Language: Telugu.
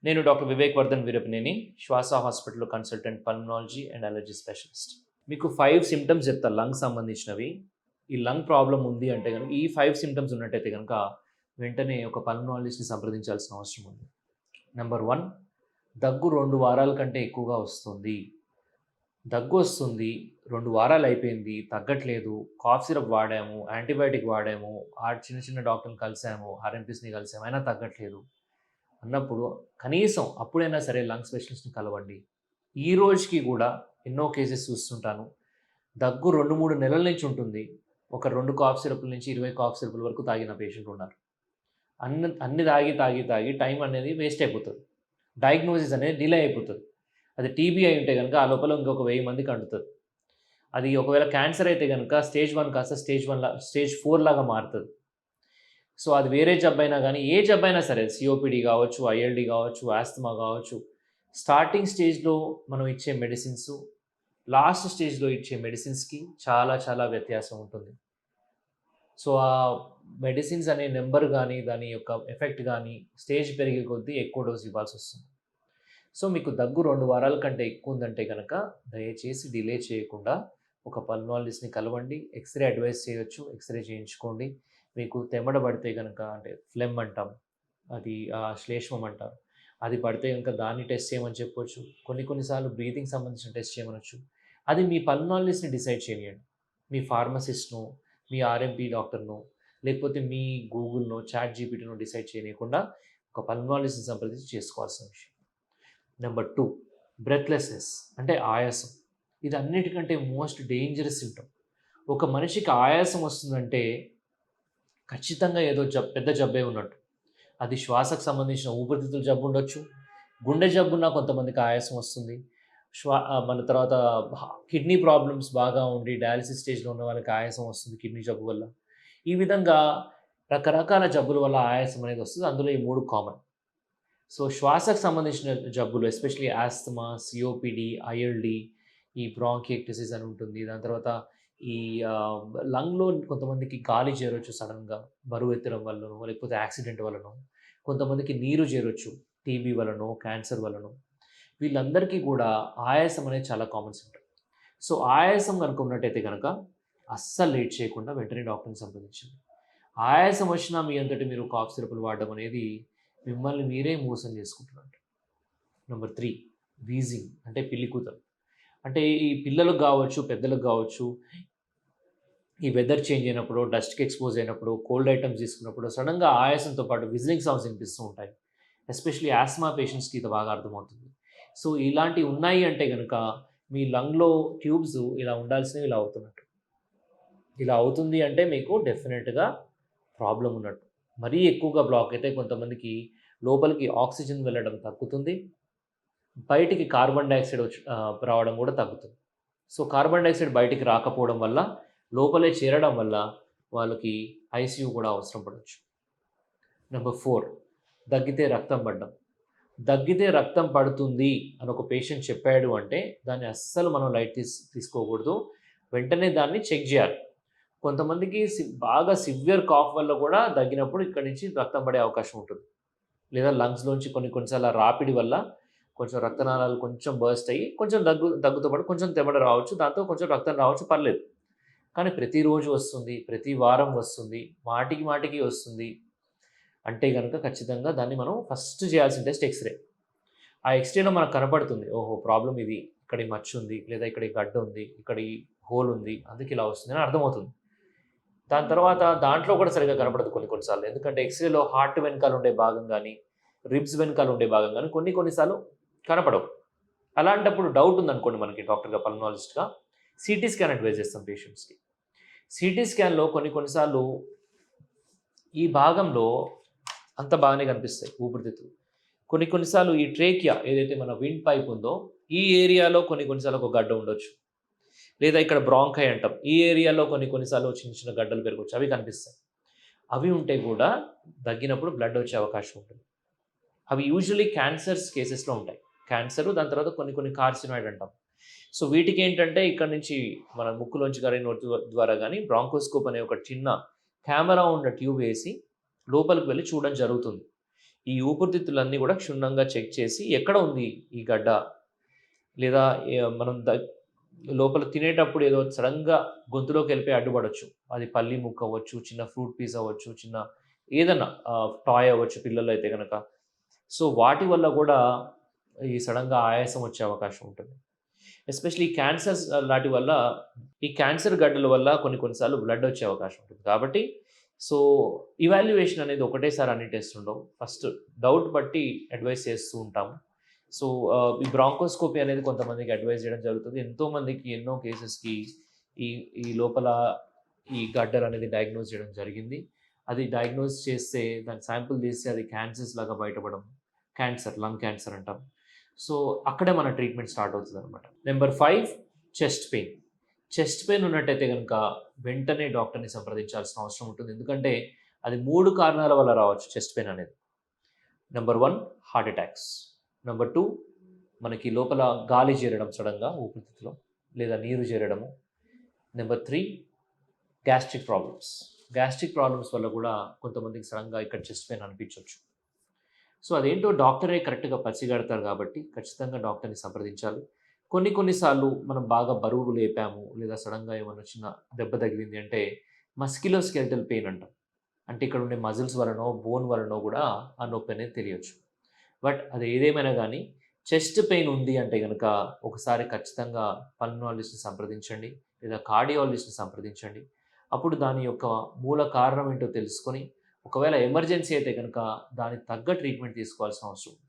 నేను డాక్టర్ వివేక్ వర్ధన్ వీరపనేని, శ్వాస హాస్పిటల్‌లో consultant pulmonology and allergy specialist. మీకు 5 సింప్టమ్స్ చెప్తా లంగ్స్ సంబంధించినవి. ఈ లంగ్ ప్రాబ్లమ్ ఉంది అంటే గనుక ఈ 5 సింప్టమ్స్ ఉన్నట్టయితే గనుక వెంటనే ఒక పల్మనాలజిస్ట్‌ని సంప్రదించాల్సిన అవసరం ఉంది. నంబర్ 1 దగ్గు 2 వారాల కంటే ఎక్కువగా వస్తుంది. దగ్గొస్తుంది, 2 వారాలు అయిపోయింది, తగ్గట్లేదు, కాఫ్ సిరప్ వాడాము, యాంటీబయాటిక్ వాడాము, చిన్న చిన్న డాక్టర్‌ని కలిసాము, ఆర్ఎంపీస్‌ని కలిసాము, అయినా తగ్గట్లేదు అన్నప్పుడు కనీసం అప్పుడైనా సరే లంగ్ స్పెషలిస్ట్‌ని కలవండి. ఈ రోజుకి గూడా ఎన్నో కేసెస్ చూస్తుంటాను. దగ్గు 2, 3 నెలల నుంచి ఉంటుంది. ఒక 2 కాఫ్ సిరప్‌ల నుంచి 20 కాఫ్ సిరప్‌ల వరకు తాగిన పేషెంట్ ఉన్నారు. అన్ని తాగి టైం అనేది వేస్ట్ అయిపోతది. డయాగ్నోసిస్ అనేది డిలే అయిపోతది. అది టీబీ అయి ఉంటే గనుక ఆ లోపల ఇంకొక 1000 మందికి అంటుతది. అది ఒకవేళ క్యాన్సర్ అయితే గనుక స్టేజ్ 1 కాస్త స్టేజ్ 4 లాగా మారుతది. సో, అది వేరే జబ్బైనా గానీ, ఏ జబ్బైనా సరే సీఓపీడీ గావచ్చు, ఐఎల్‌డీ గావచ్చు, ఆస్తమా గావచ్చు, స్టార్టింగ్ స్టేజ్‌లో మనం ఇచ్చే మెడిసిన్స్, లాస్ట్ స్టేజ్‌లో ఇచ్చే మెడిసిన్స్‌కి చాలా చాలా వ్యత్యాసం ఉంటుంది. సో, ఆ మెడిసిన్స్ అనే నంబర్ గానీ, దాని యొక్క ఎఫెక్ట్ గానీ, స్టేజ్ పెరిగే కొద్దీ ఎక్కువ డోస్ ఇవ్వాల్సొస్తుంది. సో, మీకు దగ్గు 2 వారాల కంటే ఎక్కువుందంటే గనక దయచేసి డిలే చేయకుండా ఒక పల్మనాలజిస్ట్‌ని కలవండి. ఎక్స్‌రే అడ్వైస్ చేయొచ్చు. ఎక్స్‌రే చేయించుకోండి. మీకు తెమ్మడ పడితే గనక అంటే ఫ్లెమ్ అంటాం. అది శ్లేష్మం అంటారు. అది పడితే గనక దాన్ని టెస్ట్ చేయమని చెప్పొచ్చు. కొన్ని సార్లు బ్రీతింగ్‌కి సంబంధించిన టెస్ట్ చేయమనొచ్చు. అది మీ పల్మనాలజిస్ట్‌ని డిసైడ్ చేయనియండి. మీ ఫార్మసిస్ట్‌నో, మీ ఆర్ఎంపీ డాక్టర్‌నో, లేకపోతే మీ గూగుల్‌నో, చాట్ జీపీటీనో డిసైడ్ చేయనీయకుండా ఒక పల్మనాలజిస్ట్‌ని సంప్రదించి చేసుకోవాల్సిన విషయం. నెంబర్ 2 బ్రెత్‌లెస్‌నెస్ అంటే ఆయాసం. ఇది అన్నిటికంటే మోస్ట్ డేంజరస్ సింప్టమ్. ఒక మనిషికి ఆయాసం వస్తుందంటే ఖచ్చితంగా ఏదో పెద్ద జబ్బే ఉన్నట్టు. అది శ్వాసకు సంబంధించిన ఊపిరితిత్తుల జబ్బు ఉండొచ్చు. గుండె జబ్బున్న కొంతమందికి ఆయాసం వస్తుంది. మన తర్వాత కిడ్నీ ప్రాబ్లమ్స్ బాగా ఉండి డయాలిసిస్ స్టేజ్‌లో ఉన్న వాళ్ళకి ఆయాసం వస్తుంది కిడ్నీ జబ్బు వల్ల. ఈ విధంగా రకరకాల జబ్బుల వల్ల ఆయాసం అనేది వస్తది. అందులో ఈ 3 కామన్. సో, శ్వాసకు సంబంధించిన జబ్బులు ఎస్పెషల్లీ ఆస్తమా, సీఓపీడీ, ఐఎల్‌డీ, ఈ బ్రాంకియక్టిసిస్ అని ఉంటుంది. దాని తర్వాత ఈ లంగ్‌లో కొంతమందికి గాలి చేరొచ్చు సడెన్‌గా బరువు ఎత్తడం వల్లనో, లేకపోతే యాక్సిడెంట్ వల్లనో. కొంతమందికి నీరు చేరొచ్చు టీబీ వల్లనో, క్యాన్సర్ వల్లనో. వీళ్ళందరికీ కూడా ఆయాసం అనేది చాలా కామన్ సింప్టమ్. సో, ఆయాసం గనుక ఉన్నట్టయితే గనక అస్సలు లేట్ చేయకుండా వెంటనే డాక్టర్‌ని సంప్రదించండి. ఆయాసం వచ్చినా మీ అంతట మీరు కాఫ్ సిరప్‌లు వాడడం అనేది మిమ్మల్ని మీరే మోసం చేసుకుంటున్నట్టు. నంబర్ 3 వీజింగ్ అంటే పిల్లి కూతలు. అంటే ఈ పిల్లలకు గావచ్చు, పెద్దలకు గావచ్చు, ఈ వెదర్ చేంజ్ అయినప్పుడు, డస్ట్‌కి ఎక్స్‌పోజ్ అయినప్పుడు, కోల్డ్ ఐటెమ్స్ తీసుకున్నప్పుడు సడెన్‌గా ఆయాసంతో పాటు విజిలింగ్ సౌండ్స్ వినిపిస్తూ ఉంటాయి. ఎస్పెషల్లీ ఆస్మా పేషెంట్స్‌కి ఇది బాగా అర్థమవుతుంది. సో, ఇలాంటివి ఉన్నాయి అంటే గనుక మీ లంగ్‌లో ట్యూబ్స్ ఇలా ఉండాల్సినవి ఇలా అవుతున్నట్టు. ఇలా అవుతుంది అంటే మీకు డెఫినిట్‌గా ప్రాబ్లమ్ ఉన్నట్టు. మరీ ఎక్కువగా బ్లాక్ అయితే కొంతమందికి లోపలికి ఆక్సిజన్ వెళ్ళడం తగ్గుతుంది. బయటికి కార్బన్ డయాక్సైడ్ రావడం కూడా తగ్గుతుంది. సో, కార్బన్ డయాక్సైడ్ బయటికి రాకపోవడం వల్ల, లోపలే చేరడం వల్ల వాళ్ళకి ఐసీయూ కూడా అవసరం పడొచ్చు. నంబర్ 4 దగ్గితే రక్తం పడడం. దగ్గితే రక్తం పడుతుంది అని ఒక పేషెంట్ చెప్పాడు అంటే, దాన్ని అస్సలు మనం లైట్ తీసుకోకూడదు. వెంటనే దాన్ని చెక్ జేయాలి. కొంతమందికి బాగా సివియర్ కాఫ్ వల్ల కూడా దగ్గినప్పుడు ఇక్కడి నుంచి రక్తం పడే అవకాశం ఉంటుంది. లేదా లంగ్స్‌లోంచి కొన్ని సార్లు రాపిడి వల్ల కొంచెం రక్తనాళాలు కొంచెం బర్స్ట్ అయ్యి, కొంచెం దగ్గుతో పాటు కొంచెం తెమడ రావచ్చు. దాంతో కొంచెం రక్తం రావచ్చు పర్లేదు. కానీ ప్రతిరోజు వస్తుంది, ప్రతి వారం వస్తుంది, మాటికి వస్తుంది అంటే గనక ఖచ్చితంగా దాన్ని మనం ఫస్ట్ చేయాల్సిన టెస్ట్ ఎక్స్‌రే. ఆ ఎక్స్‌రేలో మనకు కనపడుతుంది. ఓహో! ప్రాబ్లమ్ ఇది. ఇక్కడ ఈ మచ్చుంది, లేదా ఇక్కడ ఈ గడ్డ ఉంది, ఇక్కడ ఈ హోల్ ఉంది. అందుకే ఇలా వస్తుందని అర్థమవుతుంది. దాని తర్వాత దాంట్లో కూడా సరిగ్గా కనపడదు కొన్ని సార్లు. ఎందుకంటే ఎక్స్‌రేలో హార్ట్ వెనకాల ఉండే భాగం గాని, రిబ్స్ వెనకాల ఉండే భాగం గాని కొన్ని సార్లు కనపడవు. అలాంటప్పుడు డౌట్ ఉందనుకోండి మనకి డాక్టర్‌గా, పల్మనాలజిస్ట్‌గా సీటీ స్కాన్ అడ్వైస్ చేస్తాం పేషెంట్స్‌కి. సీటీ స్కాన్‌లో కొన్ని సార్లు ఈ భాగంలో అంత బాగానే కనిపిస్తాయి ఊపిరితిత్తులు. కొన్ని సార్లు ఈ ట్రేకియా ఏదైతే మన విండ్ పైప్ ఉందో, ఈ ఏరియాలో కొన్ని సార్లు ఒక గడ్డ ఉండొచ్చు. లేదా ఇక్కడ బ్రాంకై అంటాం. ఈ ఏరియాలో కొన్ని సార్లు చిన్న గడ్డలు పెరగొచ్చు. అవి కనిపిస్తాయి. అవి ఉంటే కూడా దగ్గినప్పుడు బ్లడ్ వచ్చే అవకాశం ఉంటుంది. అవి యూజువల్లీ క్యాన్సర్స్ కేసెస్‌లో ఉంటాయి. క్యాన్సరు దాని తర్వాత కొన్ని కార్సినాయిడ్ అంటాం. సో, వీటికేంటంటే ఇక్కడి నుంచి మన ముక్కులోంచి గాని, నోటి ద్వారా గాని బ్రాంకోస్కోప్ అనే ఒక చిన్న కెమెరా ఉన్న ట్యూబ్ ఏసి లోపలికి వెళ్లి చూడడం జరుగుతుంది. ఈ ఊపిరితిత్తులన్నీ కూడా క్షుణ్ణంగా చెక్ చేసి ఎక్కడ ఉంది ఈ గడ్డ, లేదా మనం లోపల తినేటప్పుడు ఏదో సడన్‌గా గొంతులోకి వెళ్ళిపోయి అడ్డుపడొచ్చు. అది పల్లి ముక్క అవ్వచ్చు, చిన్న ఫ్రూట్ పీస్ అవ్వచ్చు, చిన్న ఏదన్నా టాయ్ అవ్వచ్చు పిల్లల్లో అయితే గనక. సో, వాటి వల్ల గూడా ఈ సడెన్‌గా ఆయాసం వచ్చే అవకాశం ఉంటుంది. ఎస్పెషల్లీ క్యాన్సర్స్ లాటి వల్ల ఈ క్యాన్సర్ గడ్డల వల్ల కొన్ని కొన్ని సార్లు బ్లడ్ వచ్చే అవకాశం ఉంటుంది. కాబట్టి సో, ఇవాల్యుయేషన్ అనేది ఒకటేసారి అన్ని టెస్ట్‌లు ఉండవు. ఫస్ట్ డౌట్ బట్టి అడ్వైస్ చేస్తూ ఉంటాము. సో, ఈ బ్రాంకోస్కోపీ అనేది కొంతమందికి అడ్వైస్ చేయడం జరుగుతుంది. ఎంతోమందికి ఎన్నో కేసెస్‌కి ఈ ఈ లోపల ఈ గడ్డలనేది డయాగ్నోస్ చేయడం జరిగింది. అది డయాగ్నోస్ చేస్తే దాని శాంపుల్ తీస్తే అది క్యాన్సర్స్ లాగా బయటపడడం. క్యాన్సర్, లంగ్ క్యాన్సర్ అంటాం. సో, అక్కడే మన ట్రీట్మెంట్ స్టార్ట్ అవుతదనమాట. Number 5 chest pain. Chest pain ఉన్నట్టయితే గనక వెంటనే డాక్టర్‌ని సంప్రదించాల్సిన అవసరం ఉంటుంది. ఎందుకంటే అది 3 కారణాల వల్ల రావచ్చు చెస్ట్ పెయిన్ అనేది. Number 1 heart attacks. నంబర్ 2 మనకి లోపల గాలి చేరడం సడెన్‌గా ఊపిరితిత్తులో లేదా నీరు చేరడము. Number 3 gastric problems. Gastric problems వల్ల కూడా కొంతమందికి సడెన్‌గా ఇక్కడ చెస్ట్ పెయిన్ అనిపించొచ్చు. సో, అదేంటో డాక్టరే కరెక్ట్‌గా పసిగడతారు కాబట్టి ఖచ్చితంగా డాక్టర్‌ని సంప్రదించాలి. కొన్ని కొన్ని సార్లు మనం బాగా బరువు లేపాము లేదా సడెన్‌గా ఏమన్నా చిన్న దెబ్బ తగిలింది అంటే మస్క్యులోస్కెలిటల్ పెయిన్ అంటాం. అంటే ఇక్కడ ఉండే మజిల్స్ వలనో, బోన్ వలనో కూడా ఆ నొప్పి అనేది తెలియొచ్చు. బట్ అది ఏదేమైనా గానీ చెస్ట్ పెయిన్ ఉంది అంటే గనక ఒకసారి ఖచ్చితంగా పల్మనాలజిస్ట్‌ని సంప్రదించండి లేదా కార్డియాలజిస్ట్‌ని సంప్రదించండి. అప్పుడు దాని యొక్క మూల కారణం ఏంటో తెలుసుకొని ఒకవేళ ఎమర్జెన్సీ అయితే గనక దానికి తగ్గ ట్రీట్మెంట్ తీసుకోవాల్సిన అవసరం ఉంది.